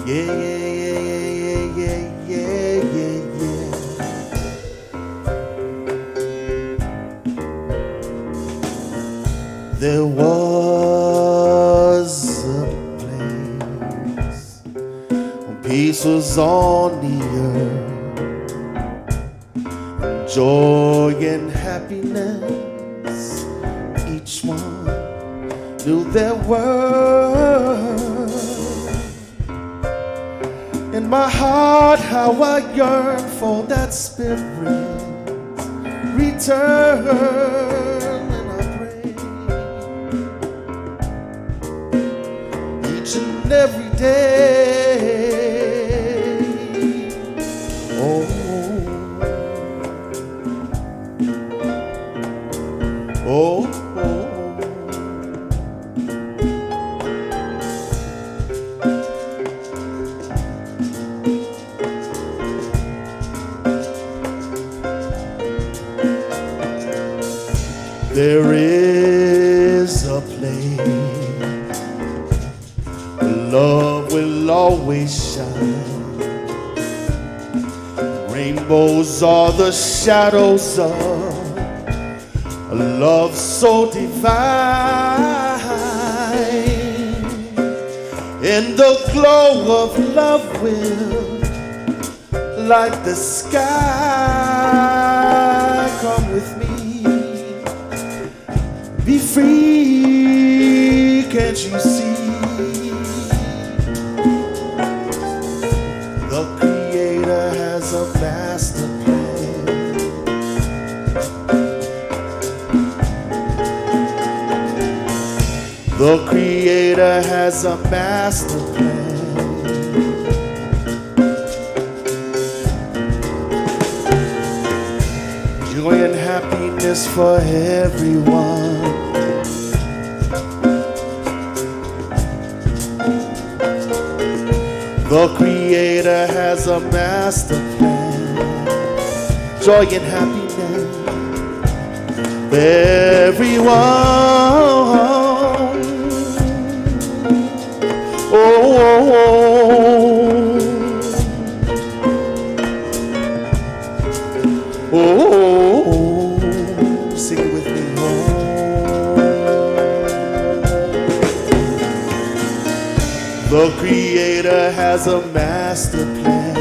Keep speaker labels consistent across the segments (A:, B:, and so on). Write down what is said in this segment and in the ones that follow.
A: Yeah, yeah, yeah, yeah, yeah, yeah. There was a place when peace was on the earth, joy and happiness, each one knew their worth. In my heart, how I yearn for that spirit return, and I pray each and every day. Oh, oh, oh. There is a place where love will always shine. Rainbows are the shadows of a love so divine. In the glow of love will light the sky. Come with me. Be free, can't you see? The Creator has a master plan. The Creator has a master plan. Joy and happiness for everyone. The Creator has a master plan. Joy and happiness for everyone. Oh, oh, oh, oh, oh. Sing it with me. The Creator has a master plan.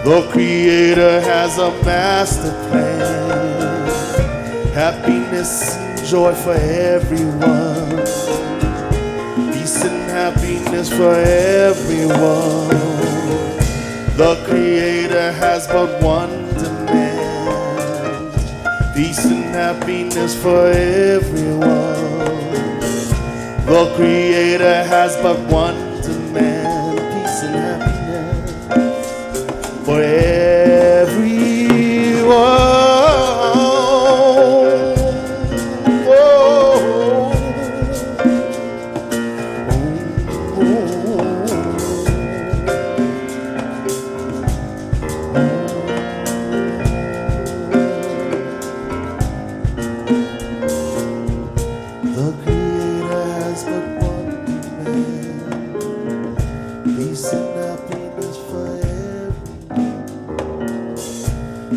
A: The Creator has a master plan. Happiness and joy for everyone. Peace and happiness for everyone. The Creator has but one demand. Peace and happiness for everyone. The Creator has but one demand. Peace and happiness for everyone.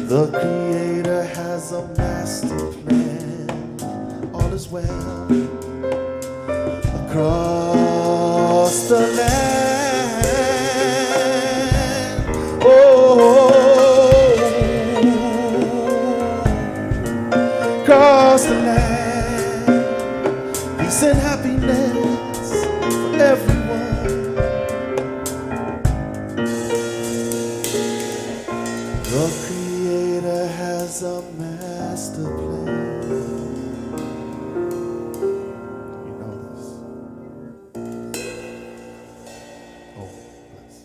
A: The Creator has a master plan. All is well across the land. Oh, across the land. Peace and happiness for everyone. The Creator has a master plan. You know this. Oh, bless.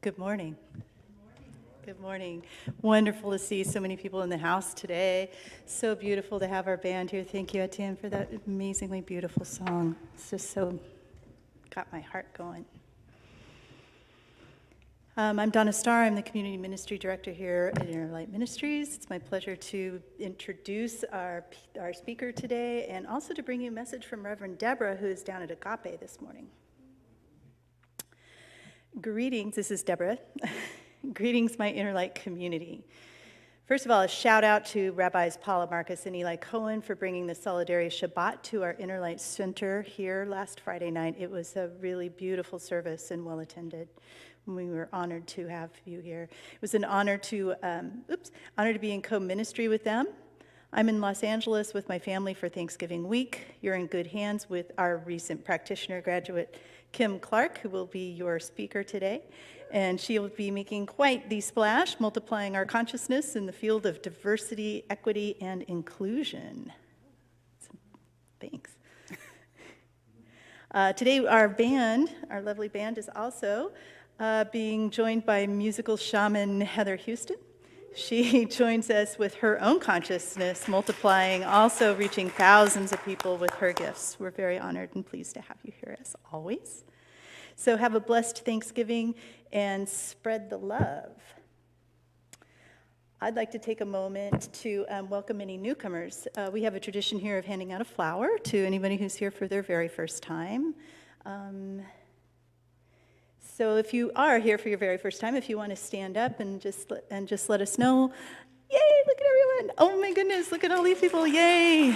B: Good morning. Good morning. Wonderful to see so many people in the house today. So beautiful to have our band here. Thank you, Etienne, for that amazingly beautiful song. It's just so got my heart going. I'm Donna Starr. I'm the Community Ministry Director here at Inner Light Ministries. It's my pleasure to introduce our speaker today and also to bring you a message from Reverend Deborah, who is down at Agape this morning. Greetings, this is Deborah. Greetings, my Inner Light community. First of all, a shout out to Rabbis Paula Marcus and Eli Cohen for bringing the Solidarity Shabbat to our Inner Light Center here last Friday night. It was a really beautiful service and well attended. We were honored to have you here. It was an honor to be in co-ministry with them. I'm in Los Angeles with my family for Thanksgiving week. You're in good hands with our recent practitioner graduate, Kim Clark, who will be your speaker today. And she will be making quite the splash, multiplying our consciousness in the field of diversity, equity, and inclusion. Thanks. Today, our lovely band, is also being joined by musical shaman Heather Houston. She joins us with her own consciousness, multiplying, also reaching thousands of people with her gifts. We're very honored and pleased to have you here as always. So have a blessed Thanksgiving and spread the love. I'd like to take a moment to welcome any newcomers. We have a tradition here of handing out a flower to anybody who's here for their very first time. So if you are here for your very first time, if you want to stand up and just let us know. Yay, look at everyone. Oh my goodness, look at all these people. Yay.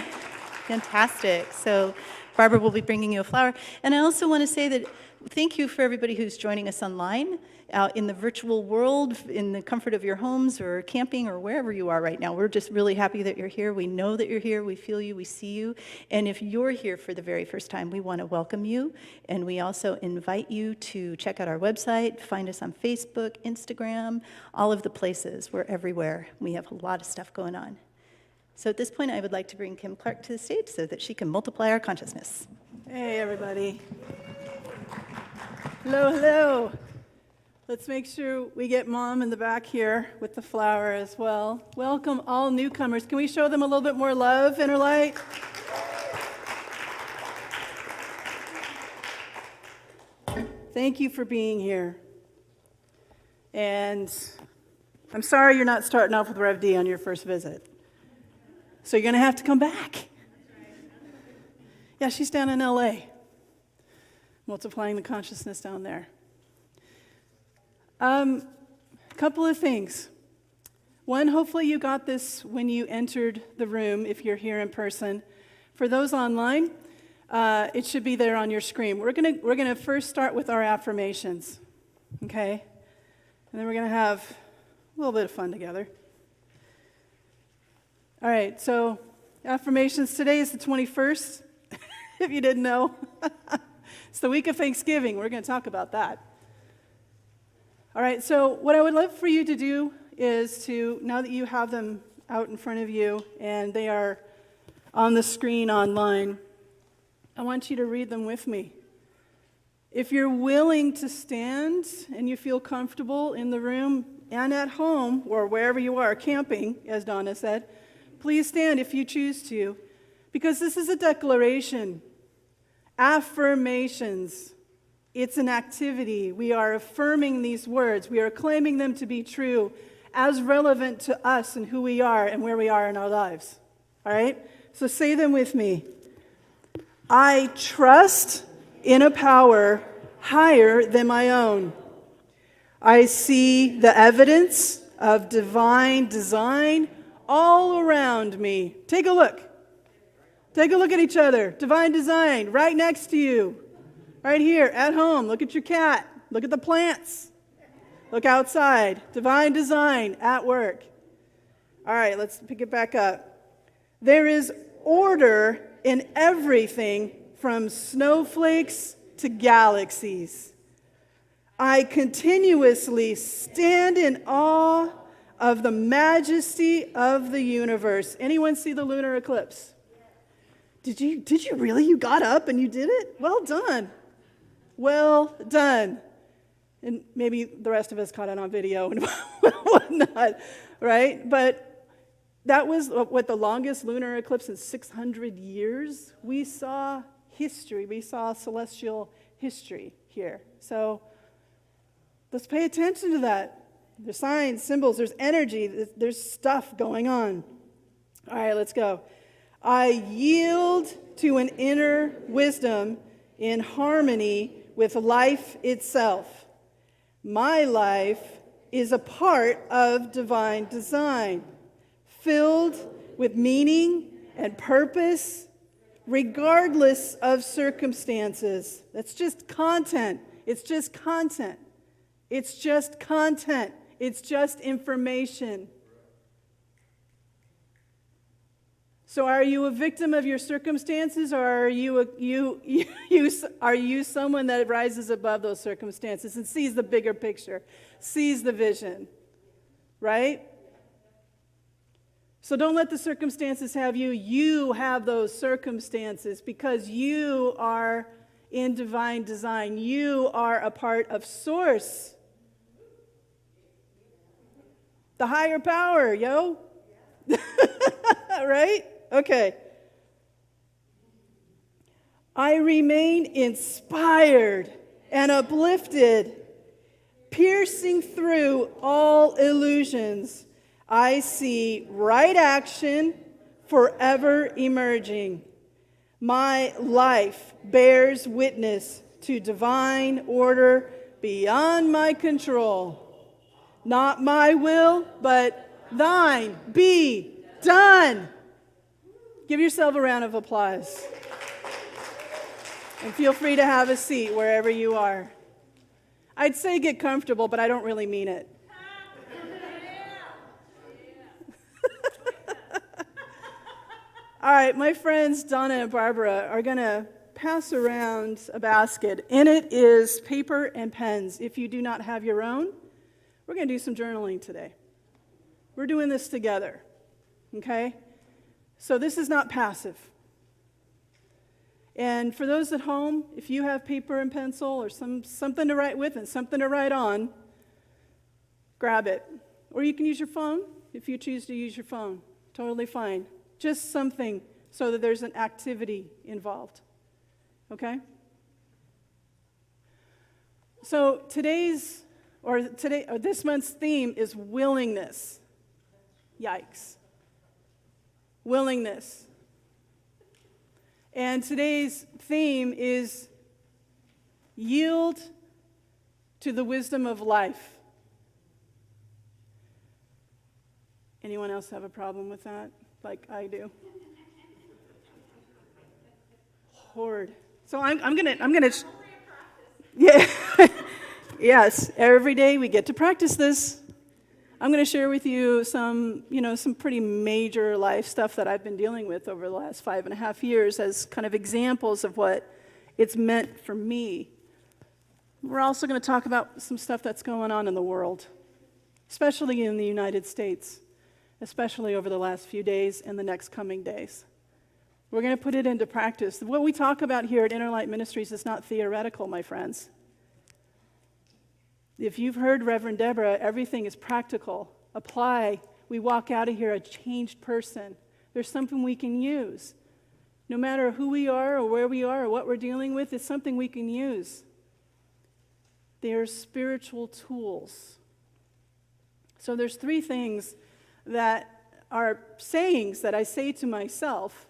B: Fantastic. So Barbara will be bringing you a flower. And I also want to say that thank you for everybody who's joining us online, out in the virtual world, in the comfort of your homes or camping or wherever you are right now. We're just really happy that you're here. We know that you're here. We feel you. We see you. And if you're here for the very first time, we want to welcome you. And we also invite you to check out our website, find us on Facebook, Instagram, all of the places. We're everywhere. We have a lot of stuff going on. So at this point, I would like to bring Kim Clark to the stage so that she can multiply our consciousness.
C: Hey, everybody. Hello, hello. Let's make sure we get Mom in the back here with the flower as well. Welcome all newcomers. Can we show them a little bit more love, Inner Light? Thank you for being here. And I'm sorry you're not starting off with Rev D on your first visit. So you're going to have to come back. Yeah, she's down in LA, multiplying the consciousness down there. A couple of things. One, hopefully you got this when you entered the room, if you're here in person. For those online, it should be there on your screen. We're gonna first start with our affirmations, okay? And then we're gonna have a little bit of fun together. All right, so affirmations. Today is the 21st, if you didn't know. It's the week of Thanksgiving. We're gonna talk about that. All right, so what I would love for you to do is to, now that you have them out in front of you and they are on the screen online, I want you to read them with me. If you're willing to stand and you feel comfortable in the room and at home or wherever you are, camping, as Donna said, please stand if you choose to, because this is a declaration. Affirmations. It's an activity. We are affirming these words. We are claiming them to be true, as relevant to us and who we are and where we are in our lives. All right? So say them with me. I trust in a power higher than my own. I see the evidence of divine design all around me. Take a look. Take a look at each other. Divine design right next to you. Right here, at home, look at your cat. Look at the plants. Look outside. Divine design at work. All right, let's pick it back up. There is order in everything from snowflakes to galaxies. I continuously stand in awe of the majesty of the universe. Anyone see the lunar eclipse? Did you really? You got up and you did it? Well done. Well done. And maybe the rest of us caught it on video and whatnot, right? But that was what the longest lunar eclipse in 600 years. We saw history. We saw celestial history here. So Let's pay attention to that. There's signs, symbols, there's energy, there's stuff going on. All right, let's go. I yield to an inner wisdom in harmony with life itself. My life is a part of divine design, filled with meaning and purpose, regardless of circumstances. That's just content. It's just content. It's just content. It's just information. So are you a victim of your circumstances, or are you someone that rises above those circumstances and sees the bigger picture, sees the vision, right? So don't let the circumstances have you. You have those circumstances because you are in divine design. You are a part of source. The higher power, yo. Right? Okay. I remain inspired and uplifted, piercing through all illusions. I see right action forever emerging. My life bears witness to divine order beyond my control. Not my will, but thine be done. Give yourself a round of applause. And feel free to have a seat wherever you are. I'd say get comfortable, but I don't really mean it. All right, my friends Donna and Barbara are going to pass around a basket. In it is paper and pens. If you do not have your own, we're going to do some journaling today. We're doing this together, okay? So this is not passive. And for those at home, if you have paper and pencil or something to write with and something to write on, grab it. Or you can use your phone if you choose to use your phone. Totally fine. Just something so that there's an activity involved. Okay? So this month's theme is willingness. Yikes. Willingness. And today's theme is yield to the wisdom of life. Anyone else have a problem with that? Like I do. Horde. So I'm gonna. Yeah. Yes. Every day we get to practice this. I'm going to share with you some pretty major life stuff that I've been dealing with over the last 5.5 years as kind of examples of what it's meant for me. We're also going to talk about some stuff that's going on in the world, especially in the United States, especially over the last few days and the next coming days. We're going to put it into practice. What we talk about here at Inner Light Ministries is not theoretical, my friends. If you've heard Reverend Deborah, everything is practical. Apply. We walk out of here a changed person. There's something we can use. No matter who we are or where we are or what we're dealing with, it's something we can use. They are spiritual tools. So there's 3 things that are sayings that I say to myself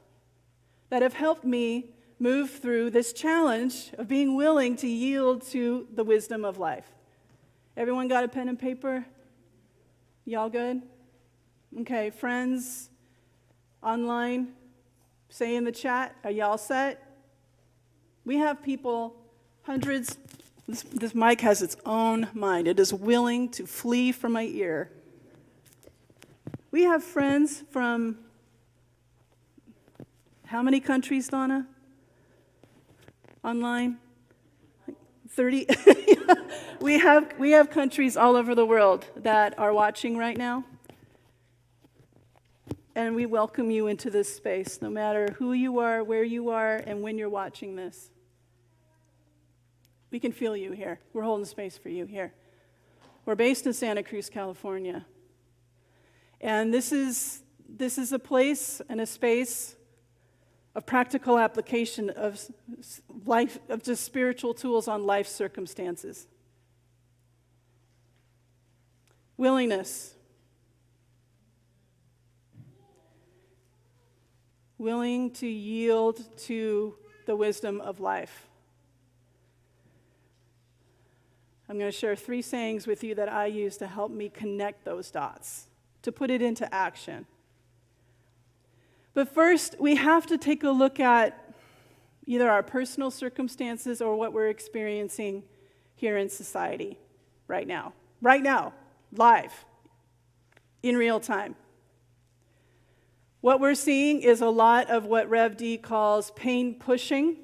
C: that have helped me move through this challenge of being willing to yield to the wisdom of life. Everyone got a pen and paper? Y'all good? Okay, friends, online, say in the chat, are y'all set? We have people, hundreds, this mic has its own mind. It is willing to flee from my ear. We have friends from how many countries, Donna? Online? 30? We have countries all over the world that are watching right now. And we welcome you into this space, no matter who you are, where you are, and when you're watching this. We can feel you here. We're holding space for you here. We're based in Santa Cruz, California. And this is a place and a space of practical application of life, of just spiritual tools on life circumstances. Willingness. Willing to yield to the wisdom of life. I'm going to share 3 sayings with you that I use to help me connect those dots, to put it into action. But first, we have to take a look at either our personal circumstances or what we're experiencing here in society right now. Right now, live, in real time. What we're seeing is a lot of what Rev D calls pain pushing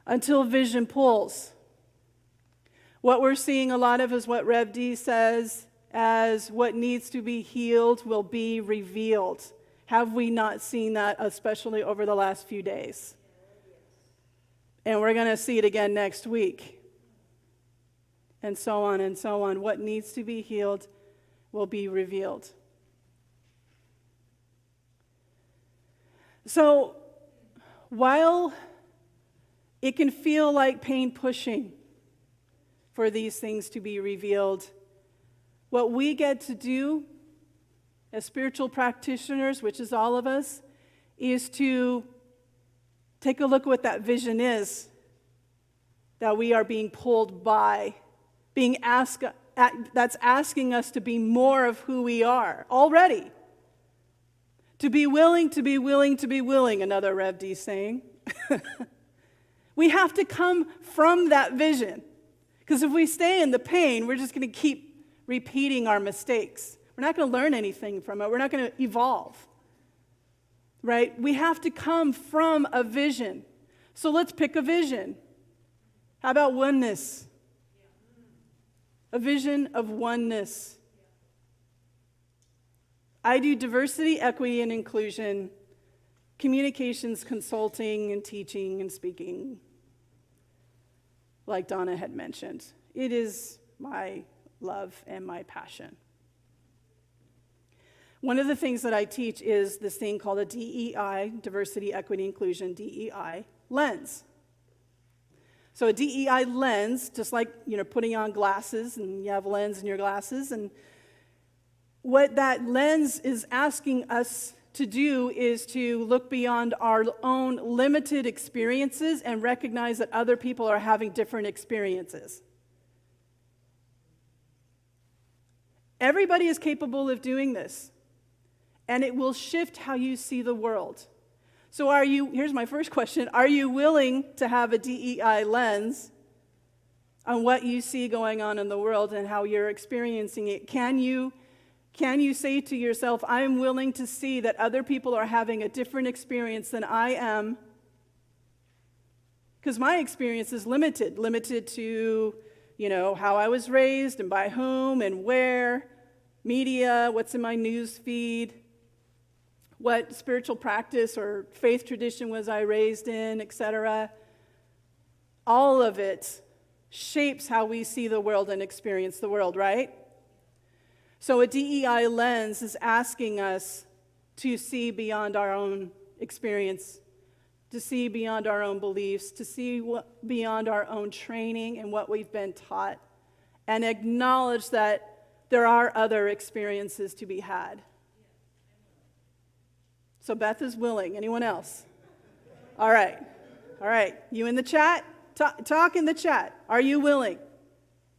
C: until vision pulls. What we're seeing a lot of is what Rev D says as what needs to be healed will be revealed. Have we not seen that, especially over the last few days? And we're going to see it again next week. And so on and so on. What needs to be healed will be revealed. So, while it can feel like pain pushing for these things to be revealed, what we get to do as spiritual practitioners, which is all of us, is to take a look at what that vision is that we are being pulled by, that's asking us to be more of who we are already. To be willing, to be willing, to be willing, another Rev D saying. We have to come from that vision. Because if we stay in the pain, we're just going to keep repeating our mistakes. We're not going to learn anything from it. We're not going to evolve. Right? We have to come from a vision. So let's pick a vision. How about oneness? A vision of oneness. I do diversity, equity, and inclusion, communications, consulting, and teaching and speaking, like Donna had mentioned. It is my love and my passion. One of the things that I teach is this thing called a DEI, diversity, equity, inclusion, DEI lens. So a DEI lens, just like putting on glasses, and you have a lens in your glasses, and what that lens is asking us to do is to look beyond our own limited experiences and recognize that other people are having different experiences. Everybody is capable of doing this, and it will shift how you see the world. So here's my first question, are you willing to have a DEI lens on what you see going on in the world and how you're experiencing it? Can you say to yourself, I'm willing to see that other people are having a different experience than I am? Because my experience is limited to, how I was raised and by whom and where, media, what's in my news feed, what spiritual practice or faith tradition was I raised in, etc. All of it shapes how we see the world and experience the world, right? So a DEI lens is asking us to see beyond our own experience, to see beyond our own beliefs, to see beyond our own training and what we've been taught, and acknowledge that there are other experiences to be had. So Beth is willing. Anyone else? All right. You in the chat? Talk in the chat. Are you willing?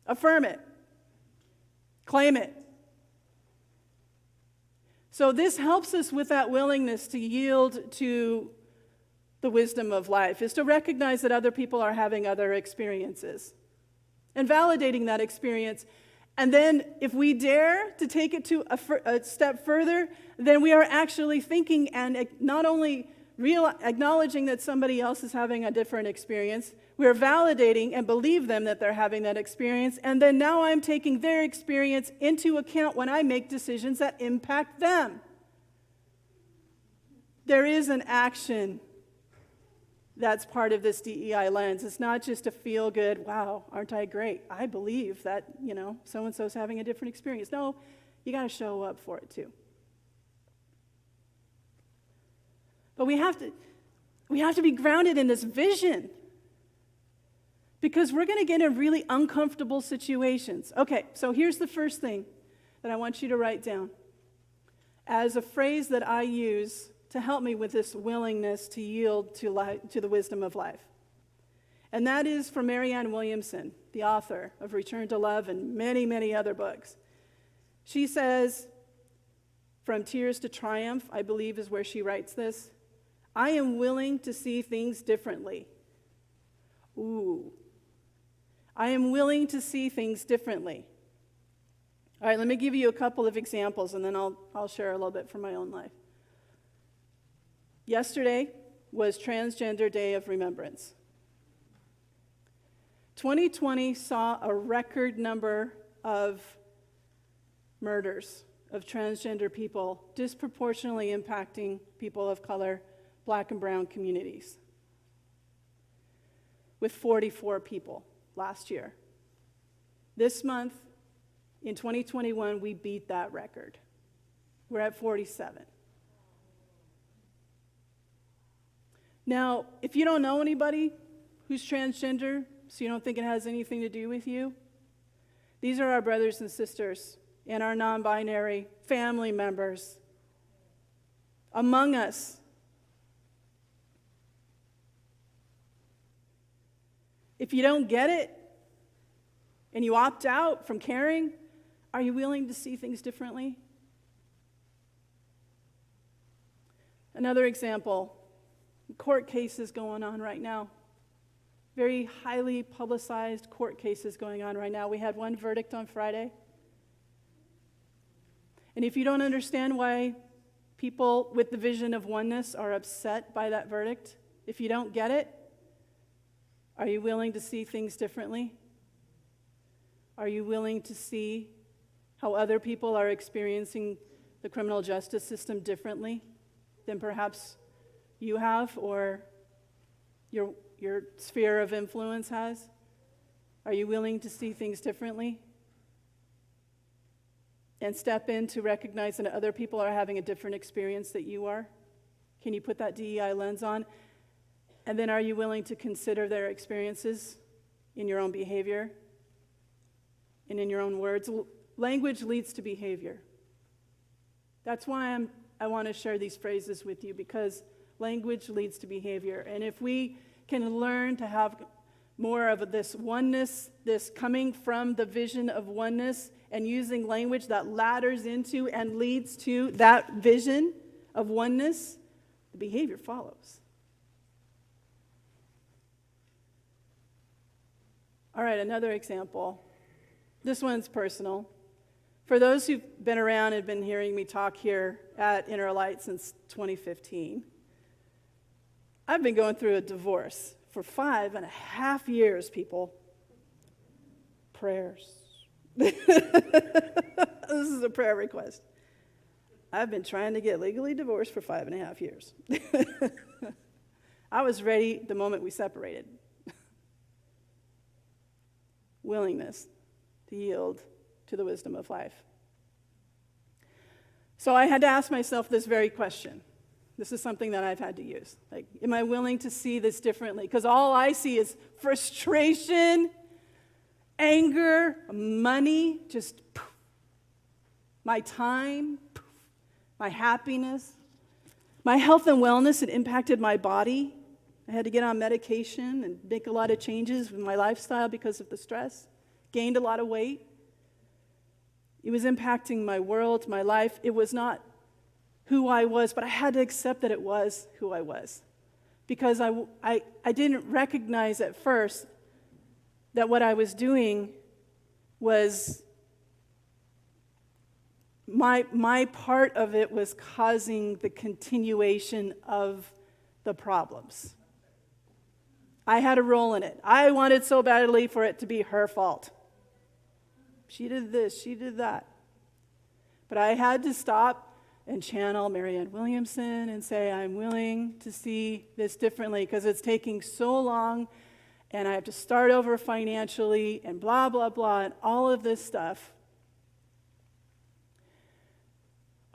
C: Affirm it. Claim it. So this helps us with that willingness to yield to the wisdom of life, is to recognize that other people are having other experiences and validating that experience. And then if we dare to take it to a step further, then we are actually thinking and not only acknowledging that somebody else is having a different experience, we're validating and believe them that they're having that experience, and then now I'm taking their experience into account when I make decisions that impact them. There is an action that's part of this DEI lens. It's not just a feel-good, wow, aren't I great? I believe that, so-and-so's having a different experience. No, you got to show up for it too. But we have to be grounded in this vision. Because we're going to get in really uncomfortable situations. Okay, so here's the first thing that I want you to write down as a phrase that I use to help me with this willingness to yield to the wisdom of life. And that is from Marianne Williamson, the author of Return to Love and many, many other books. She says, from Tears to Triumph, I believe is where she writes this, I am willing to see things differently. Ooh. I am willing to see things differently. All right, let me give you a couple of examples, and then I'll share a little bit from my own life. Yesterday was Transgender Day of Remembrance. 2020 saw a record number of murders of transgender people, disproportionately impacting people of color, Black and brown communities, with 44 people last year. This month, in 2021, we beat that record. We're at 47. Now, if you don't know anybody who's transgender, so you don't think it has anything to do with you, these are our brothers and sisters and our non-binary family members among us. If you don't get it and you opt out from caring, are you willing to see things differently? Another example, court cases going on right now. Very highly publicized court cases going on right now. We had one verdict on Friday. And if you don't understand why people with the vision of oneness are upset by that verdict, if you don't get it, are you willing to see things differently? Are you willing to see how other people are experiencing the criminal justice system differently than perhaps you have or your sphere of influence has? Are you willing to see things differently? And step in to recognize that other people are having a different experience that you are? Can you put that DEI lens on? And then are you willing to consider their experiences in your own behavior and in your own words? Language leads to behavior. That's why I want to share these phrases with you, because language leads to behavior. And if we can learn to have more of this oneness, this coming from the vision of oneness and using language that ladders into and leads to that vision of oneness, the behavior follows. All right, another example. This one's personal. For those who've been around and been hearing me talk here at Inner Light since 2015, I've been going through a divorce for 5.5 years, people. Prayers. This is a prayer request. I've been trying to get legally divorced for 5.5 years. I was ready the moment we separated. Willingness to yield to the wisdom of life. So I had to ask myself this very question. This is something that I've had to use. Like, am I willing to see this differently? Because all I see is frustration, anger, money, just poof. My time, poof. My happiness, my health and wellness. It impacted my body. I had to get on medication and make a lot of changes with my lifestyle because of the stress. Gained a lot of weight. It was impacting my world, my life. It was not who I was, but I had to accept that it was who I was. Because I didn't recognize at first that what I was doing was, my part of it was causing the continuation of the problems. I had a role in it. I wanted so badly for it to be her fault. She did this, she did that. But I had to stop and channel Marianne Williamson and say, I'm willing to see this differently because it's taking so long and I have to start over financially and blah, blah, blah, and all of this stuff.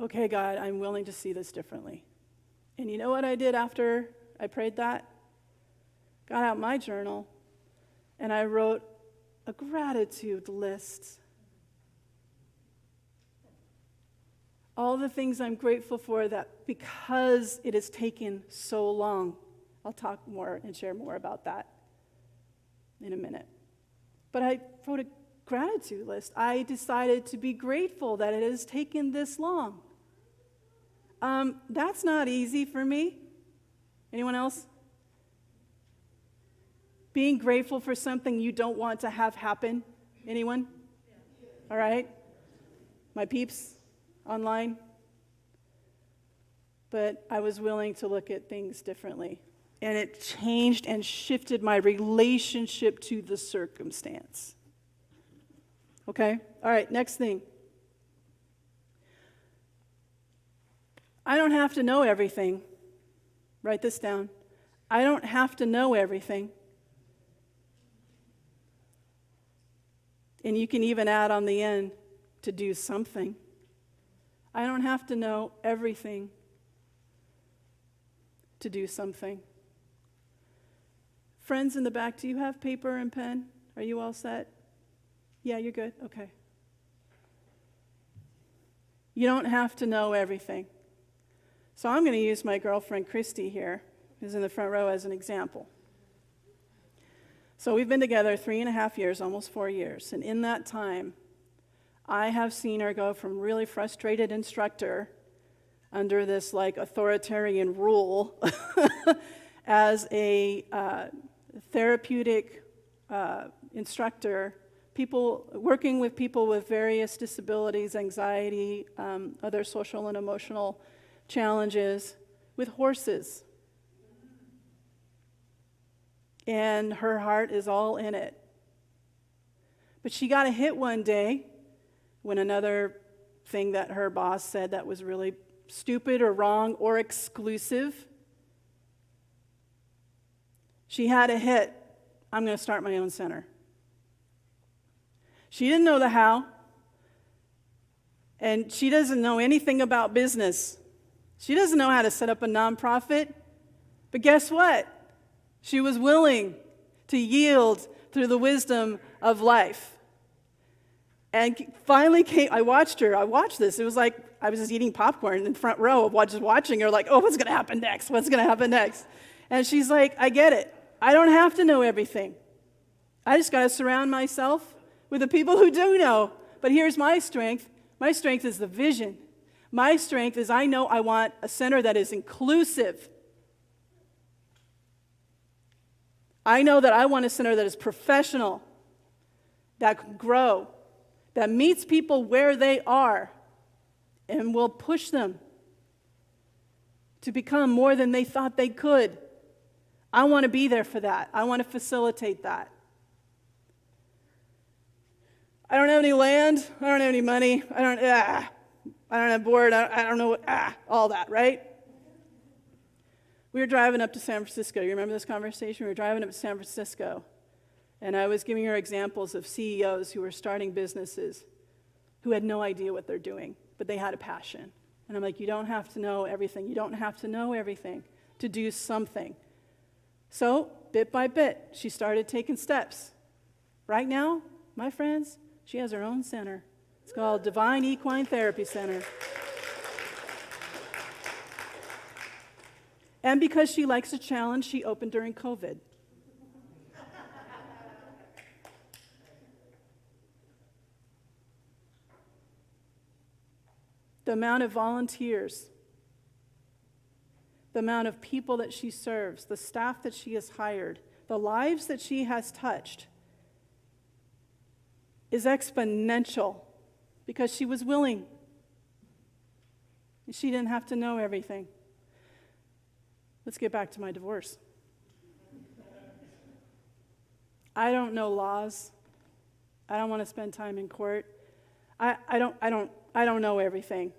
C: Okay, God, I'm willing to see this differently. And you know what I did after I prayed that? Got out my journal and I wrote a gratitude list. All the things I'm grateful for that because it has taken so long. I'll talk more and share more about that in a minute. But I wrote a gratitude list. I decided to be grateful that it has taken this long. That's not easy for me. Anyone else? Being grateful for something you don't want to have happen. Anyone? All right. My peeps online. But I was willing to look at things differently. And it changed and shifted my relationship to the circumstance. Okay? All right, next thing. I don't have to know everything. Write this down. I don't have to know everything. And you can even add on the end to do something. I don't have to know everything to do something. Friends in the back, do you have paper and pen? Are you all set? Yeah, you're good? Okay. You don't have to know everything. So I'm going to use my girlfriend Christy here, who's in the front row, as an example. So we've been together 3.5 years, almost 4 years. And in that time, I have seen her go from really frustrated instructor under this like authoritarian rule as a therapeutic instructor, working with people with various disabilities, anxiety, other social and emotional challenges, with horses. And her heart is all in it. But she got a hit one day when another thing that her boss said that was really stupid or wrong or exclusive. She had a hit. I'm going to start my own center. She didn't know the how, and she doesn't know anything about business. She doesn't know how to set up a nonprofit. But guess what? She was willing to yield through the wisdom of life. And finally I watched this. It was like I was just eating popcorn in the front row, just watching her like, oh, what's going to happen next? What's going to happen next? And she's like, I get it. I don't have to know everything. I just got to surround myself with the people who do know. But here's my strength. My strength is the vision. My strength is I know I want a center that is inclusive. I know that I want a center that is professional, that can grow, that meets people where they are and will push them to become more than they thought they could. I want to be there for that. I want to facilitate that. I don't have any land. I don't have any money. I don't have board. I don't know all that, right? We were driving up to San Francisco. You remember this conversation? We were driving up to San Francisco, and I was giving her examples of CEOs who were starting businesses who had no idea what they're doing, but they had a passion. And I'm like, you don't have to know everything. You don't have to know everything to do something. So, bit by bit, she started taking steps. Right now, my friends, she has her own center. It's called Divine Equine Therapy Center. And because she likes a challenge, she opened during COVID. The amount of volunteers, the amount of people that she serves, the staff that she has hired, the lives that she has touched is exponential because she was willing. She didn't have to know everything. Let's get back to my divorce. I don't know laws. I don't want to spend time in court. I don't know everything.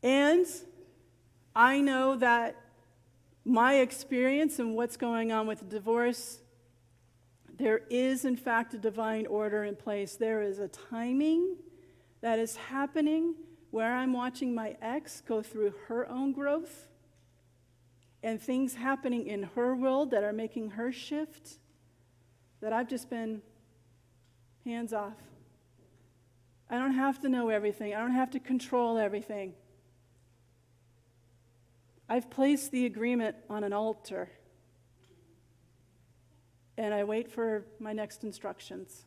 C: And I know that my experience and what's going on with the divorce, there is in fact a divine order in place. There is a timing that is happening where I'm watching my ex go through her own growth, and things happening in her world that are making her shift, that I've just been hands off. I don't have to know everything. I don't have to control everything. I've placed the agreement on an altar, and I wait for my next instructions,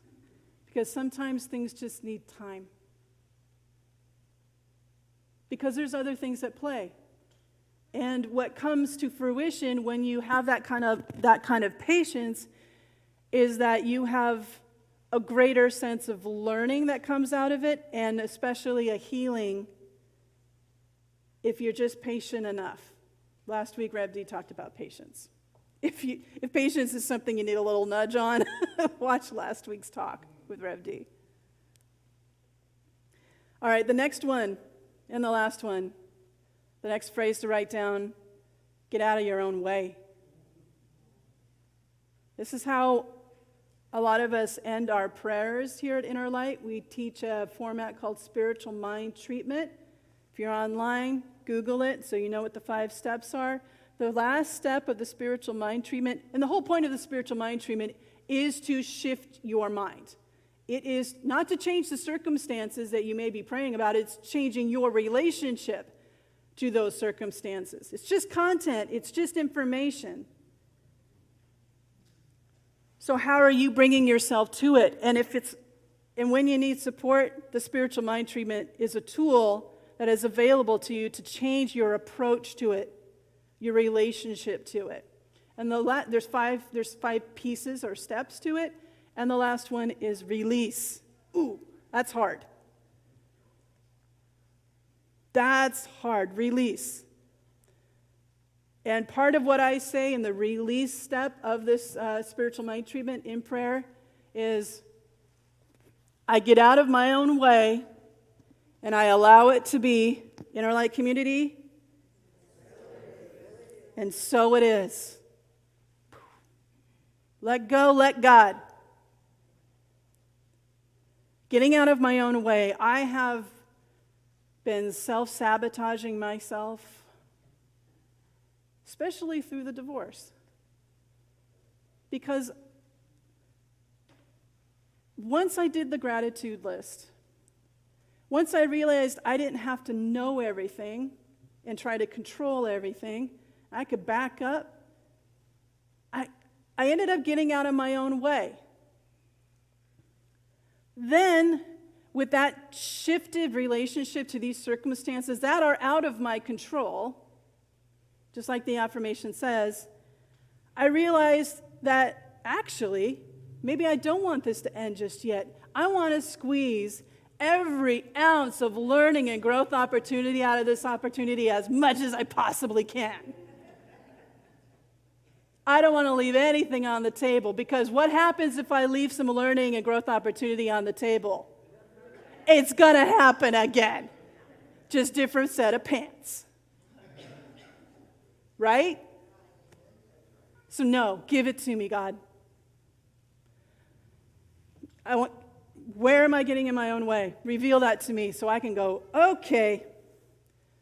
C: because sometimes things just need time. Because there's other things at play. And what comes to fruition when you have that kind of patience is that you have a greater sense of learning that comes out of it, and especially a healing if you're just patient enough. Last week, Rev D talked about patience. If patience is something you need a little nudge on, watch last week's talk with Rev D. All right, the next one and the last one. The next phrase to write down: get out of your own way. This is how a lot of us end our prayers here at Inner Light. We teach a format called Spiritual Mind Treatment. If you're online, Google it so you know what the 5 steps are. The last step of the Spiritual Mind Treatment, and the whole point of the Spiritual Mind Treatment, is to shift your mind. It is not to change the circumstances that you may be praying about, it's changing your relationship to those circumstances. It's just content, it's just information. So how are you bringing yourself to it? And when you need support, the Spiritual Mind Treatment is a tool that is available to you to change your approach to it, your relationship to it. And there's five pieces or steps to it, and the last one is release. Ooh, that's hard. That's hard, release. And part of what I say in the release step of this Spiritual Mind Treatment in prayer is I get out of my own way and I allow it to be Inner Light community. And so it is. Let go, let God. Getting out of my own way. I have been self-sabotaging myself, especially through the divorce. Because once I did the gratitude list, once I realized I didn't have to know everything and try to control everything, I could back up, I ended up getting out of my own way. Then, with that shifted relationship to these circumstances that are out of my control, just like the affirmation says, I realized that actually, maybe I don't want this to end just yet. I want to squeeze every ounce of learning and growth opportunity out of this opportunity as much as I possibly can. I don't want to leave anything on the table, because what happens if I leave some learning and growth opportunity on the table? It's going to happen again. Just different set of pants. Right? So no, give it to me, God. Where am I getting in my own way? Reveal that to me so I can go, okay,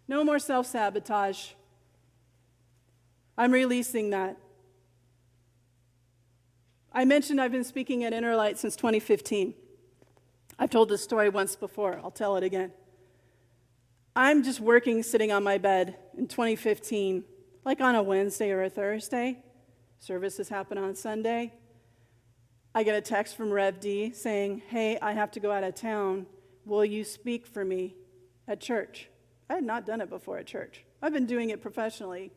C: no more self-sabotage. I'm releasing that. I mentioned I've been speaking at Inner Light since 2015. I've told this story once before. I'll tell it again. I'm just working, sitting on my bed in 2015, like on a Wednesday or a Thursday. Services happen on Sunday. I get a text from Rev D saying, hey, I have to go out of town. Will you speak for me at church? I had not done it before at church. I've been doing it professionally,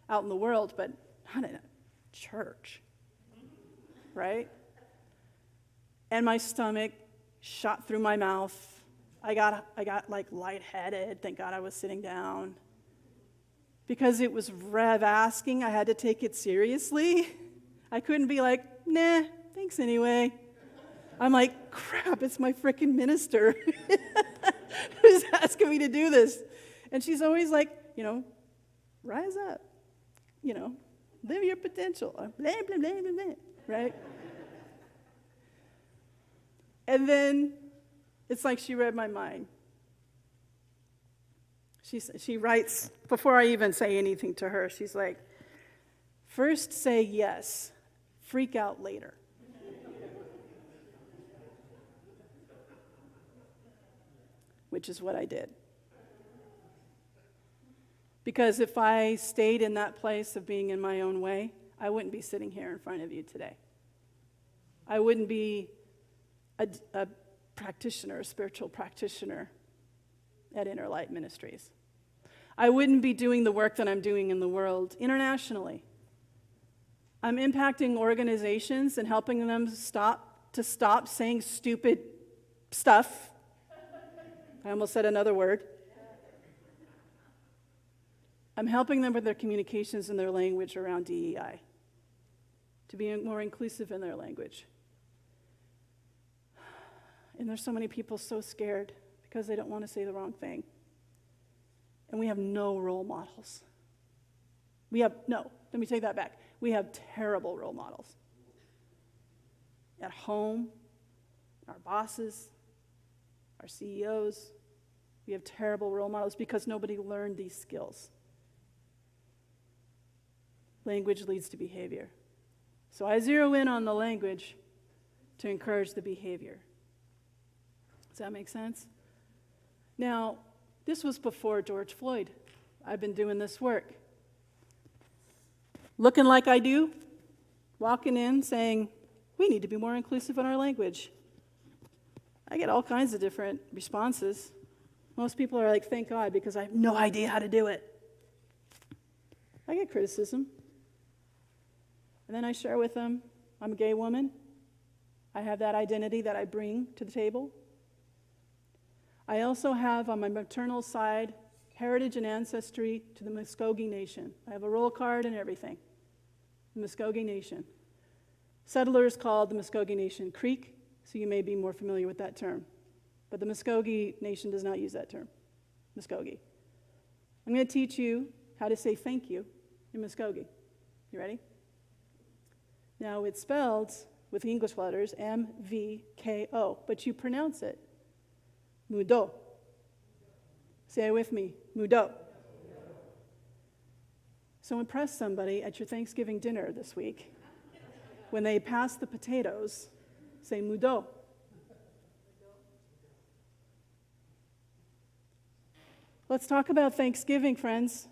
C: out in the world, but not in a church, right? And my stomach shot through my mouth. I got like lightheaded. Thank God I was sitting down. Because it was Rev asking, I had to take it seriously. I couldn't be like, nah, thanks anyway. I'm like, crap, it's my freaking minister who's asking me to do this. And she's always like, rise up, live your potential, blah, blah, blah, blah, blah, right? And then it's like she read my mind. She writes, before I even say anything to her, she's like, first say yes, freak out later. Which is what I did. Because if I stayed in that place of being in my own way, I wouldn't be sitting here in front of you today. I wouldn't be a practitioner, a spiritual practitioner at Inner Light Ministries. I wouldn't be doing the work that I'm doing in the world internationally. I'm impacting organizations and helping them stop saying stupid stuff. I almost said another word. I'm helping them with their communications and their language around DEI, to be more inclusive in their language. And there's so many people so scared because they don't want to say the wrong thing. And we have no role models. Let me take that back. We have terrible role models. At home, our bosses, our CEOs, we have terrible role models because nobody learned these skills. Language leads to behavior. So I zero in on the language to encourage the behavior. Does that make sense? Now, this was before George Floyd. I've been doing this work. Looking like I do, walking in saying, we need to be more inclusive in our language. I get all kinds of different responses. Most people are like, thank God, because I have no idea how to do it. I get criticism. And then I share with them, I'm a gay woman. I have that identity that I bring to the table. I also have on my maternal side heritage and ancestry to the Muskogee Nation. I have a roll card and everything. The Muskogee Nation. Settlers called the Muskogee Nation Creek, so you may be more familiar with that term. But the Muskogee Nation does not use that term, Muskogee. I'm going to teach you how to say thank you in Muskogee. You ready? Now, it's spelled with English letters, M-V-K-O, but you pronounce it, Mudo. Say it with me, Mudo. So impress somebody at your Thanksgiving dinner this week. When they pass the potatoes, say Mudo. Let's talk about Thanksgiving, friends.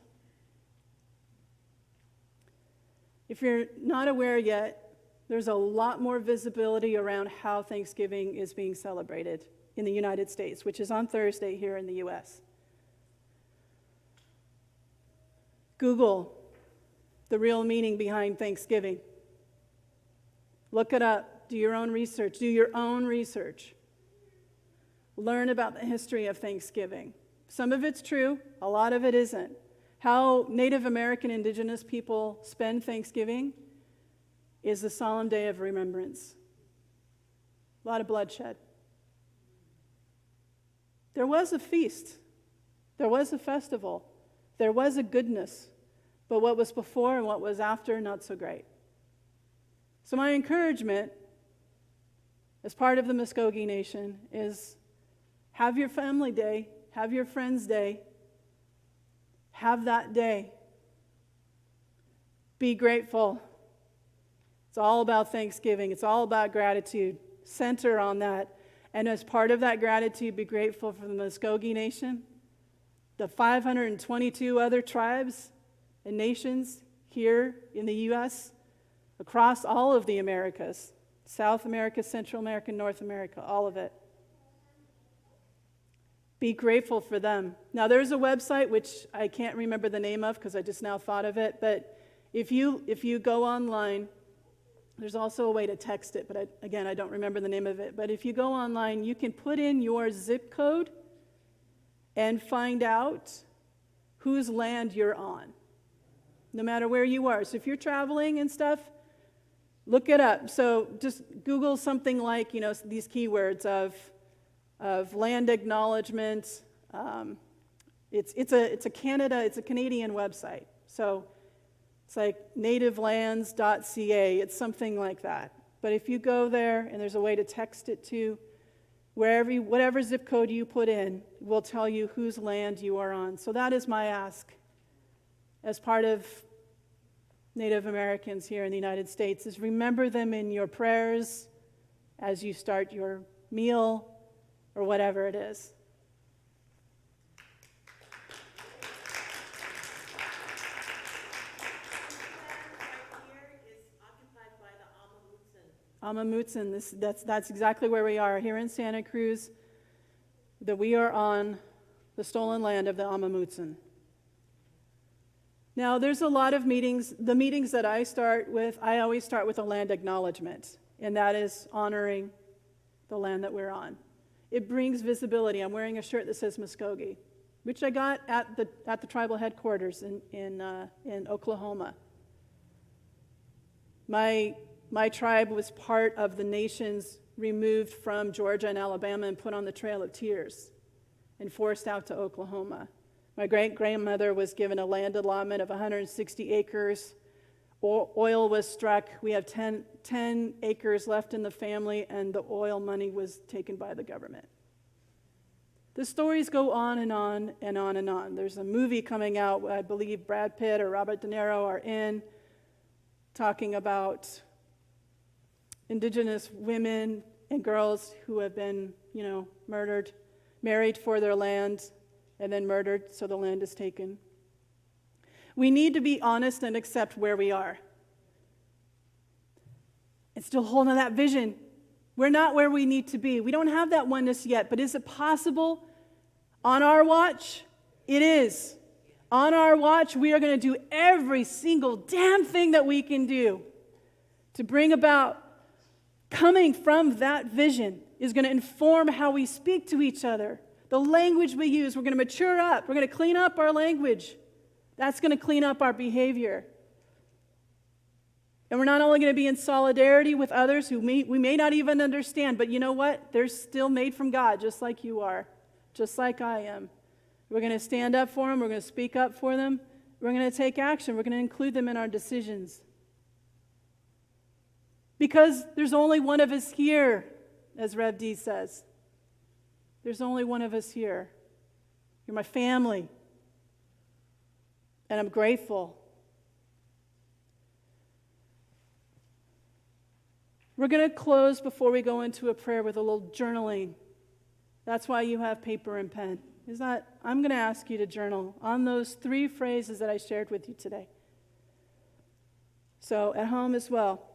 C: If you're not aware yet, there's a lot more visibility around how Thanksgiving is being celebrated in the United States, which is on Thursday here in the US. Google the real meaning behind Thanksgiving. Look it up. Do your own research. Do your own research. Learn about the history of Thanksgiving. Some of it's true, a lot of it isn't. How Native American indigenous people spend Thanksgiving is a solemn day of remembrance. A lot of bloodshed. There was a feast. There was a festival. There was a goodness. But what was before and what was after, not so great. So my encouragement, as part of the Muskogee Nation, is have your family day, have your friends day, have that day. Be grateful. It's all about Thanksgiving. It's all about gratitude. Center on that. And as part of that gratitude, be grateful for the Muskogee Nation, the 522 other tribes and nations here in the U.S., across all of the Americas, South America, Central America, North America, all of it. Be grateful for them. Now, there's a website, which I can't remember the name of because I just now thought of it, but if you go online, there's also a way to text it, but again, I don't remember the name of it. But if you go online, you can put in your zip code and find out whose land you're on, no matter where you are. So if you're traveling and stuff, look it up. So just Google something like, these keywords of land acknowledgement. It's a Canadian website. So it's like nativelands.ca. It's something like that. But if you go there, and there's a way to text it to, whatever zip code you put in will tell you whose land you are on. So that is my ask as part of Native Americans here in the United States, is remember them in your prayers as you start your meal or whatever it is. Amamutsan, that's exactly where we are, here in Santa Cruz, that we are on the stolen land of the Amamutsan. Now, there's a lot of meetings. The meetings that I start with, I always start with a land acknowledgement, and that is honoring the land that we're on. It brings visibility. I'm wearing a shirt that says Muskogee, which I got at the tribal headquarters in Oklahoma. My tribe was part of the nations removed from Georgia and Alabama and put on the Trail of Tears and forced out to Oklahoma. My great-grandmother was given a land allotment of 160 acres. Oil was struck. We have 10 acres left in the family, and the oil money was taken by the government. The stories go on and on and on and on. There's a movie coming out, I believe Brad Pitt or Robert De Niro are in, talking about indigenous women and girls who have been, murdered, married for their land, and then murdered, so the land is taken. We need to be honest and accept where we are. And still holding that vision. We're not where we need to be. We don't have that oneness yet, but is it possible on our watch? It is. On our watch, we are going to do every single damn thing that we can do to bring about. Coming from that vision is going to inform how we speak to each other. The language we use, we're going to mature up. We're going to clean up our language. That's going to clean up our behavior. And we're not only going to be in solidarity with others who we may not even understand, but you know what? They're still made from God, just like you are, just like I am. We're going to stand up for them. We're going to speak up for them. We're going to take action. We're going to include them in our decisions. Because there's only one of us here, as Rev D says. There's only one of us here. You're my family. And I'm grateful. We're going to close before we go into a prayer with a little journaling. That's why you have paper and pen. I'm going to ask you to journal on those 3 phrases that I shared with you today. So at home as well.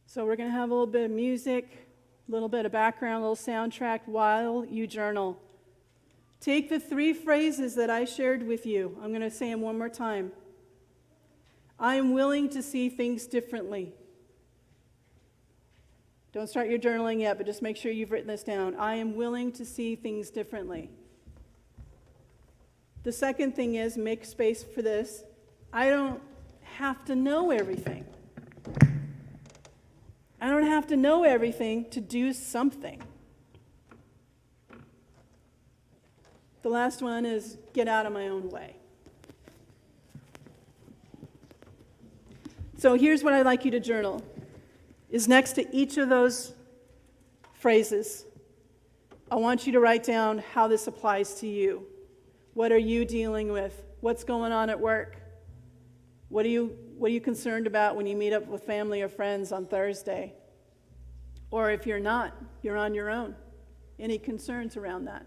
C: So we're going to have a little bit of music, a little bit of background, a little soundtrack while you journal. Take the 3 phrases that I shared with you. I'm going to say them one more time. I am willing to see things differently. Don't start your journaling yet, but just make sure you've written this down. I am willing to see things differently. The second thing is, make space for this. I don't have to know everything. I don't have to know everything to do something. The last one is get out of my own way. So here's what I'd like you to journal. Is next to each of those phrases, I want you to write down how this applies to you. What are you dealing with? What's going on at work? What are you concerned about when you meet up with family or friends on Thursday? Or if you're not, you're on your own. Any concerns around that?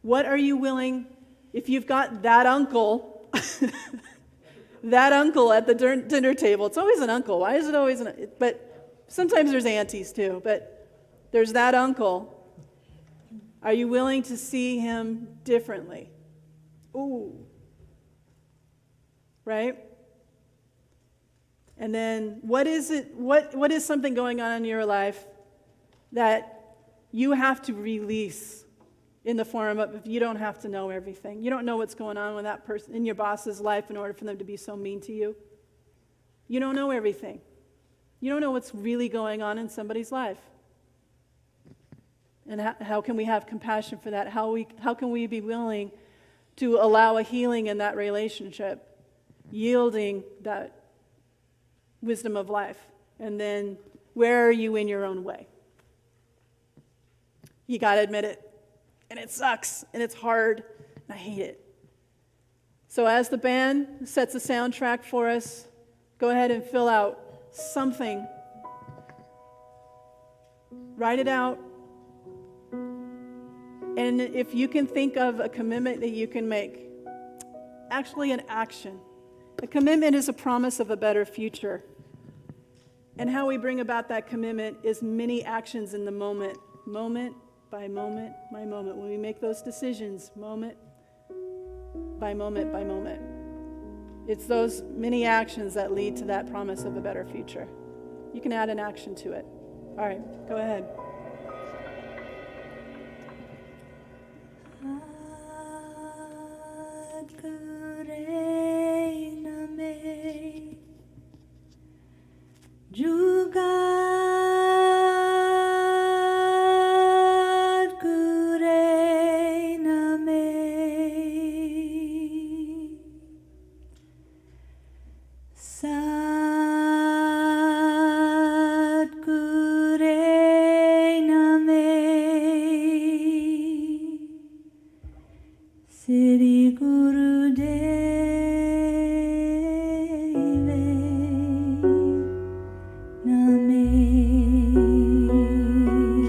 C: What are you willing, if you've got that uncle, that uncle at the dinner table, it's always an uncle. Why is it always but sometimes there's aunties too, but there's that uncle. Are you willing to see him differently? Ooh. Right? And then what is something going on in your life that you have to release in the form of, if you don't have to know everything. You don't know what's going on with that person in your boss's life in order for them to be so mean to you. You don't know everything. You don't know what's really going on in somebody's life. And how can we have compassion for that? How can we be willing to allow a healing in that relationship, yielding that wisdom of life? And then, where are you in your own way? You got to admit it. And it sucks, and it's hard, and I hate it. So as the band sets a soundtrack for us, go ahead and fill out something. Write it out. And if you can think of a commitment that you can make, actually an action. A commitment is a promise of a better future. And how we bring about that commitment is many actions in the moment by moment by moment. When we make those decisions, moment by moment by moment. It's those many actions that lead to that promise of a better future. You can add an action to it. All right, go ahead.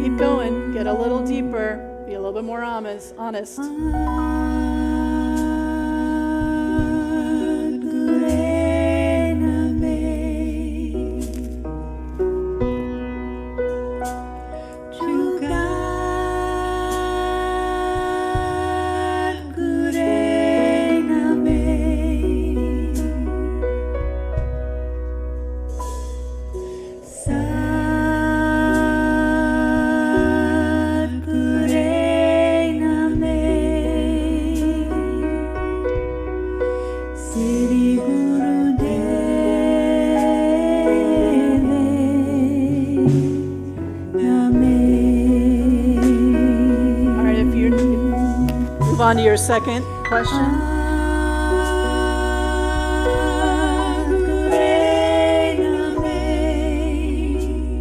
C: Keep going. Get a little deeper. Be a little bit more honest. On to your second question.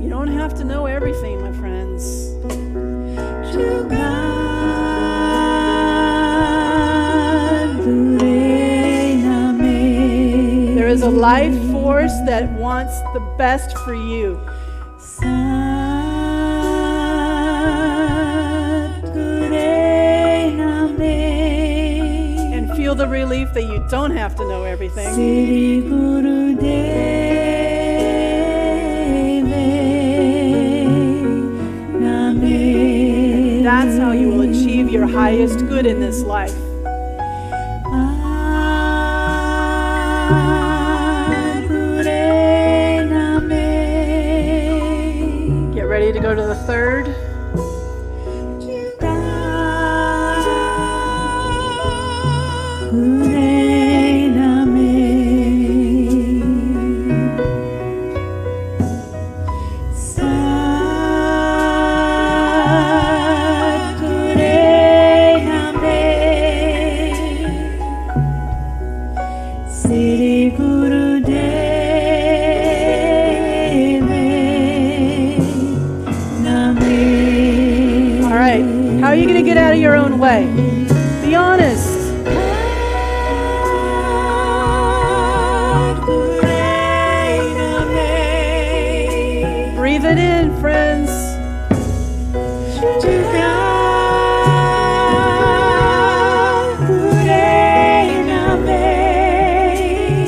C: You don't have to know everything, my friends. There is a life force that wants the best for you. Feel the relief that you don't have to know everything. That's how you will achieve your highest good in this life. Get ready to go to the third. All right, how are you going to get out of your own way? Be honest. Breathe it in, friends.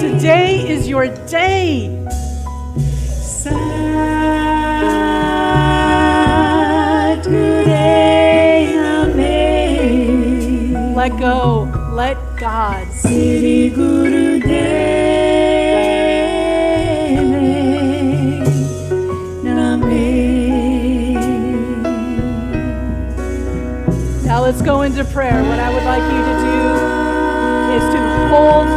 C: Today is your day. Let go. Let God. Now let's go into prayer. What I would like you to do is to hold.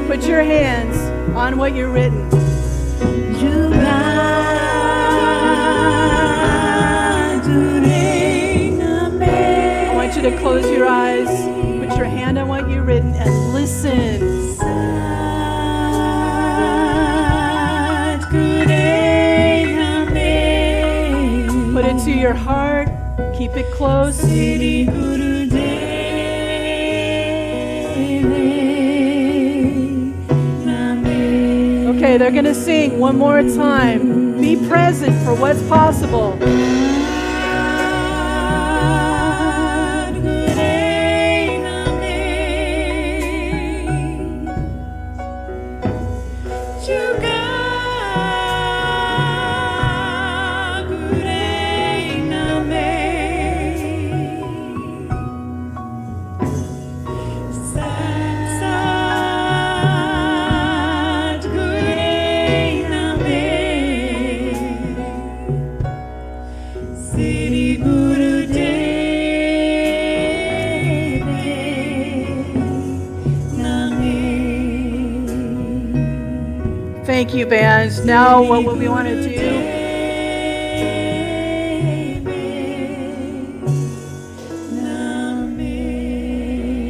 C: Put your hands on what you're written. I want you to close your eyes, put your hand on what you've written, and listen. your heart. Keep it close. Okay, they're going to sing one more time. Be present for what's possible. Thank you, bands. Now what we want to do,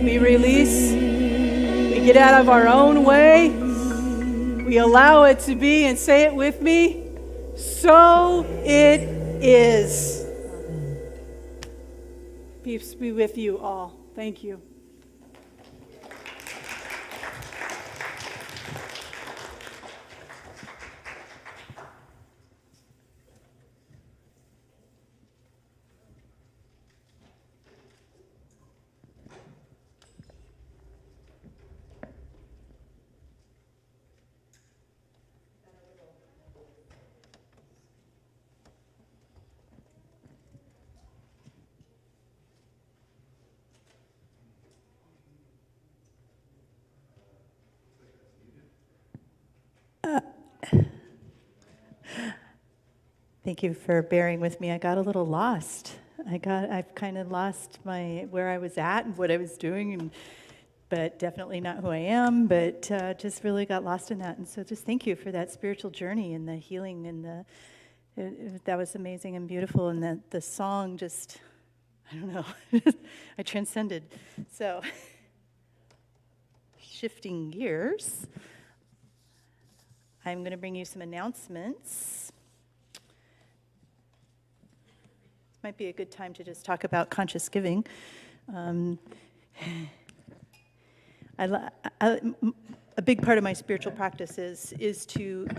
C: we release, we get out of our own way, we allow it to be, and say it with me, so it is. Peace be with you all. Thank you.
B: Thank you for bearing with me. I got a little lost. I've kind of lost where I was at and what I was doing, but definitely not who I am, but just really got lost in that. And so just thank you for that spiritual journey and the healing, and that was amazing and beautiful. And the song just, I don't know, I transcended. So shifting gears, I'm going to bring you some announcements. Might be a good time to just talk about conscious giving. A big part of my spiritual practice is to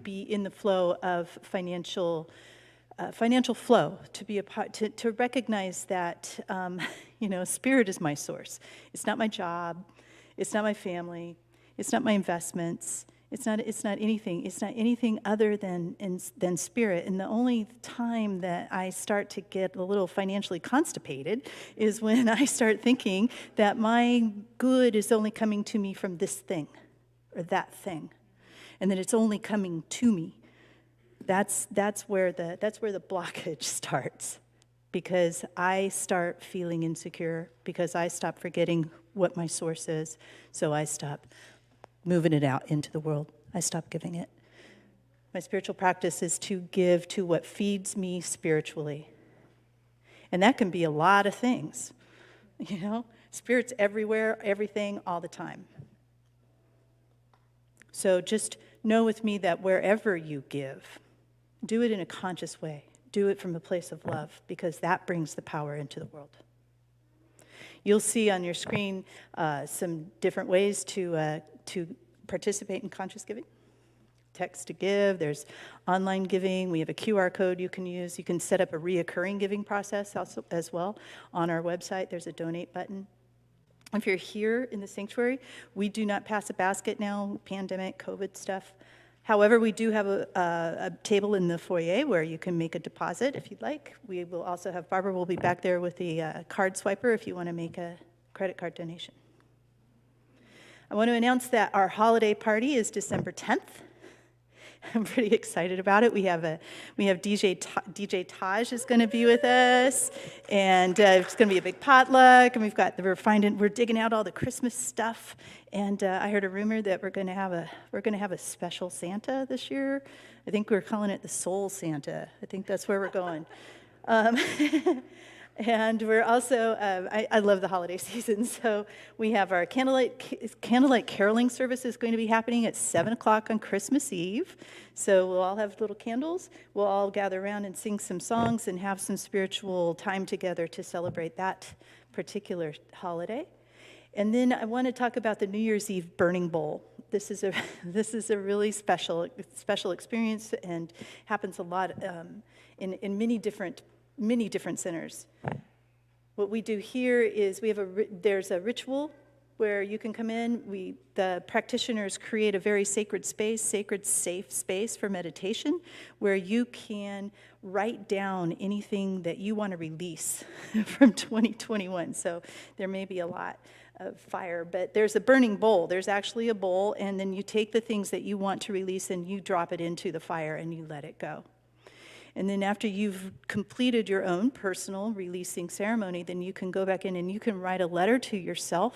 B: be in the flow of financial flow, to be a part, to recognize that spirit is my source. It's not my job, it's not my family, it's not my investments. It's not anything. It's not anything other than spirit. And the only time that I start to get a little financially constipated is when I start thinking that my good is only coming to me from this thing or that thing, and that it's only coming to me. That's where the blockage starts, because I start feeling insecure, because I stop forgetting what my source is. So I stop moving it out into the world. I stop giving it. My spiritual practice is to give to what feeds me spiritually. And that can be a lot of things. Spirit's everywhere, everything, all the time. So just know with me that wherever you give, do it in a conscious way. Do it from a place of love, because that brings the power into the world. You'll see on your screen some different ways to participate in conscious giving. Text to give, there's online giving, we have a QR code you can use. You can set up a reoccurring giving process also as well. On our website, there's a donate button. If you're here in the sanctuary, we do not pass a basket now, pandemic, COVID stuff. However, we do have a table in the foyer where you can make a deposit if you'd like. We will also have, Barbara will be back there with the card swiper if you want to make a credit card donation. I want to announce that our holiday party is December 10th. I'm pretty excited about it. We have DJ Taj is going to be with us, and it's going to be a big potluck. And we're digging out all the Christmas stuff. And I heard a rumor that we're going to have a special Santa this year. I think we're calling it the Soul Santa. I think that's where we're going. And we're also, I love the holiday season, so we have our candlelight caroling service is going to be happening at 7 o'clock on Christmas Eve. So we'll all have little candles. We'll all gather around and sing some songs and have some spiritual time together to celebrate that particular holiday. And then I want to talk about the New Year's Eve burning bowl. This is a really special experience and happens a lot in many different centers. What we do here is there's a ritual where you can come in. The practitioners create a very sacred safe space for meditation, where you can write down anything that you want to release from 2021. So there may be a lot of fire, but there's a burning bowl. There's actually a bowl, and then you take the things that you want to release and you drop it into the fire and you let it go. And then after you've completed your own personal releasing ceremony, then you can go back in and you can write a letter to yourself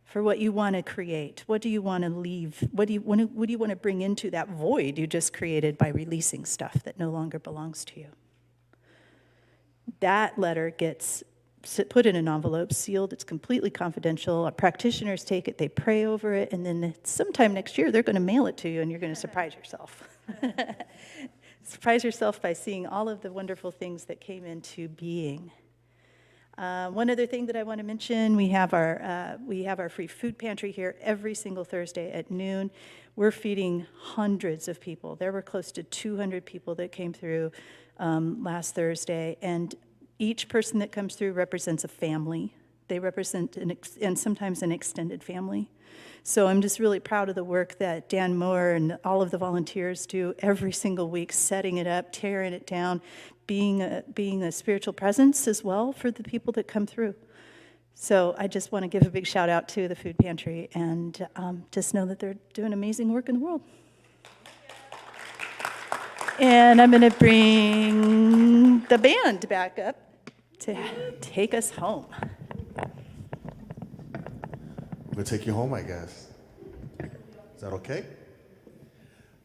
B: for what you want to create. What do you want to leave? What do you want to bring into that void you just created by releasing stuff that no longer belongs to you? That letter gets put in an envelope, sealed. It's completely confidential. Our practitioners take it, they pray over it, and then sometime next year they're going to mail it to you, and you're going to surprise yourself. Surprise yourself by seeing all of the wonderful things that came into being. One other thing that I want to mention, we have our free food pantry here every single Thursday at noon. We're feeding hundreds of people. There were close to 200 people that came through last Thursday, and each person that comes through represents a family. They represent and sometimes an extended family. So I'm just really proud of the work that Dan Moore and all of the volunteers do every single week, setting it up, tearing it down, being a spiritual presence as well for the people that come through. So I just want to give a big shout out to the food pantry and just know that they're doing amazing work in the world. And I'm going to bring the band back up to take us home.
A: I'm going to take you home, I guess. Is that okay?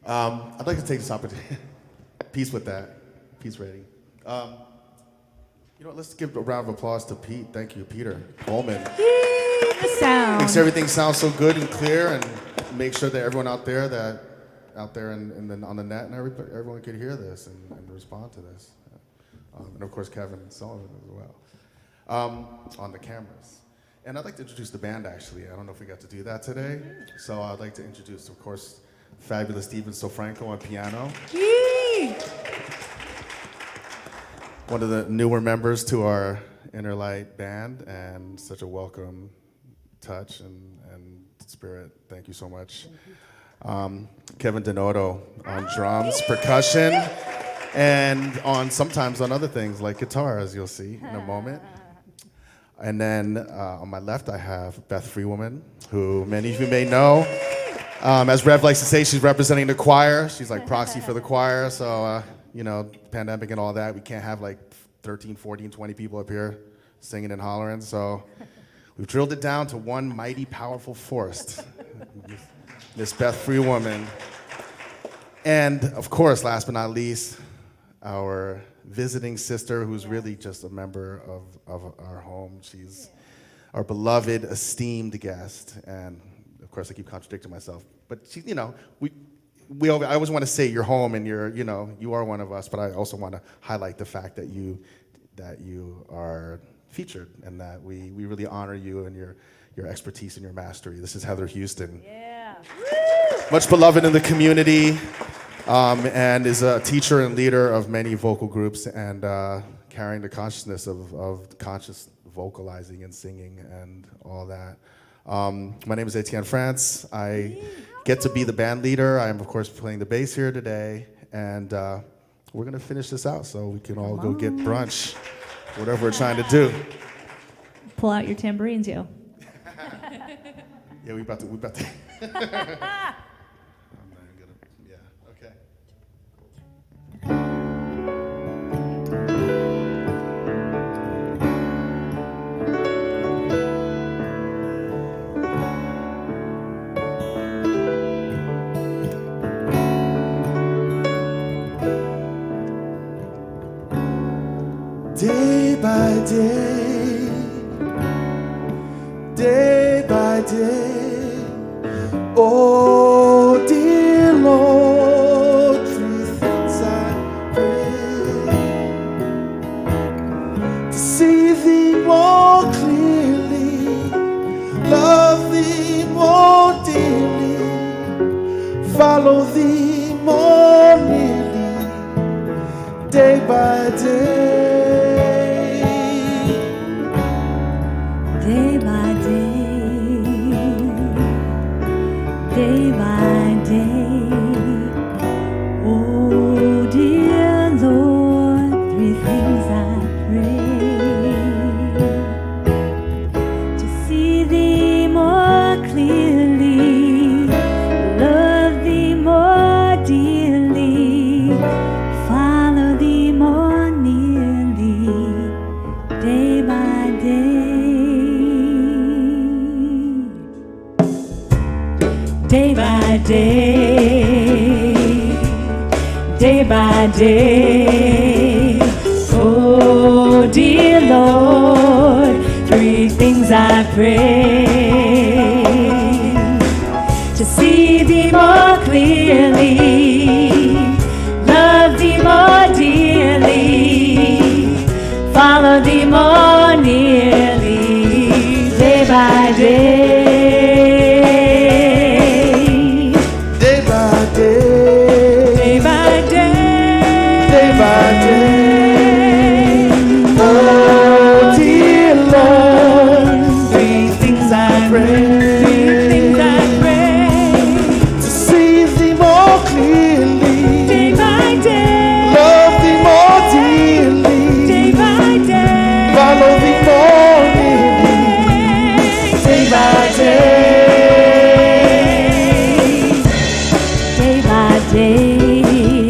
A: I'd like to take this opportunity. Peace with that. Peace ready. You know what? Let's give a round of applause to Pete. Thank you, Peter Bowman.
D: The sound.
A: Makes everything sound so good and clear, and make sure that everyone out there on the net and everyone could hear this and respond to this. And of course, Kevin Sullivan as well on the cameras. And I'd like to introduce the band, actually. I don't know if we got to do that today. So I'd like to introduce, of course, fabulous Steven Sofranco on piano.
D: Yee!
A: One of the newer members to our Inner Light band, and such a welcome touch and spirit. Thank you so much. Kevin Denoto on drums, percussion, and sometimes on other things like guitar, as you'll see in a moment. And then on my left, I have Beth Freewoman, who many of you may know. As Rev likes to say, she's representing the choir. She's like proxy for the choir. So, pandemic and all that, we can't have like 13, 14, 20 people up here singing and hollering. So we've drilled it down to one mighty, powerful force, Miss Beth Freewoman. And of course, last but not least, our visiting sister, who's really just a member of our home. She's our beloved, esteemed guest. And of course, I keep contradicting myself. But she, I always want to say you're home and you are one of us. But I also want to highlight the fact that you are featured and that we really honor you and your expertise and your mastery. This is Heather Houston.
B: Yeah.
A: Much beloved in the community. And is a teacher and leader of many vocal groups and carrying the consciousness of conscious vocalizing and singing and all that. My name is Etienne France. I get to be the band leader. I am, of course, playing the bass here today. And we're going to finish this out so we can all go get brunch, whatever we're trying to do.
D: Pull out your tambourines, yo.
A: Yeah, we about to. day by day, day by day. Oh, dear Lord, three things I pray: to see Thee more clearly, love Thee more dearly, follow Thee more nearly, day by day.
E: Day by day, day by day. Oh, dear Lord, three things I pray: to see Thee more clearly, love Thee more dearly, follow Thee more nearly, day by day. Day by day, day by day. Oh, dear Lord, three things I pray: to see Thee more clearly, love Thee more dearly, follow Thee more nearly, day by day.
A: Day by day,
E: Day by day,
A: day by day. Oh, dear Lord,
E: three things I
A: pray to see Thee more clearly,
E: Day by day,
A: love Thee more dearly,
E: day by day,
A: follow Thee more nearly, day by day.
E: day by day,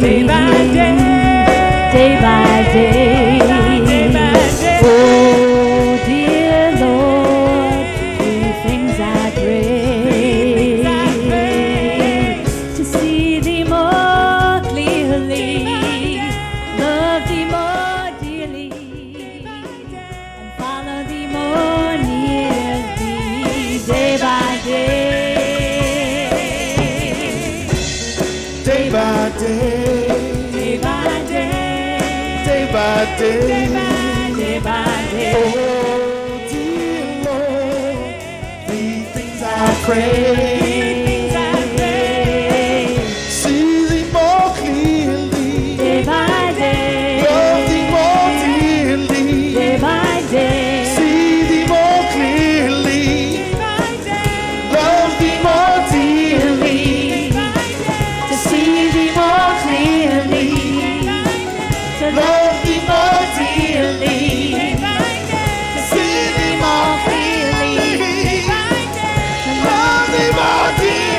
D: Day by day,
E: day by day,
D: day by day.
E: Oh, dear Lord, three things I pray: to see Thee more clearly, love Thee more dearly, and follow Thee more nearly, day by day.
A: Day by day,
E: Day by day,
A: day by day.
E: day by day.
A: Oh, dear Lord, three things I pray: see Thee more clearly,
E: Day by day,
A: love Thee more dearly,
E: day by day,
A: see Thee more clearly, love Thee more dearly,
E: to see Thee more clearly, to
A: love Thee more
E: dearly,
A: to see Thee more
E: clearly,
A: love Thee more dearly.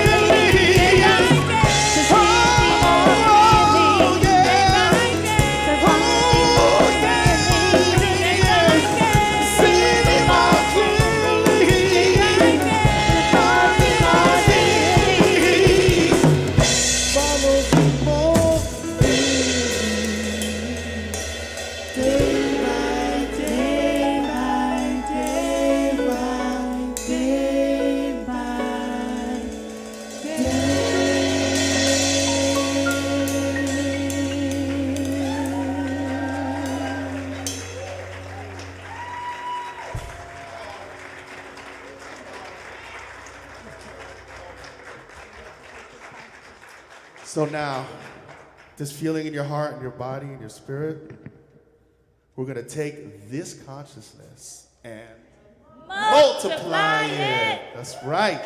A: So now, this feeling in your heart and your body and your spirit, we're going to take this consciousness and multiply it. That's right.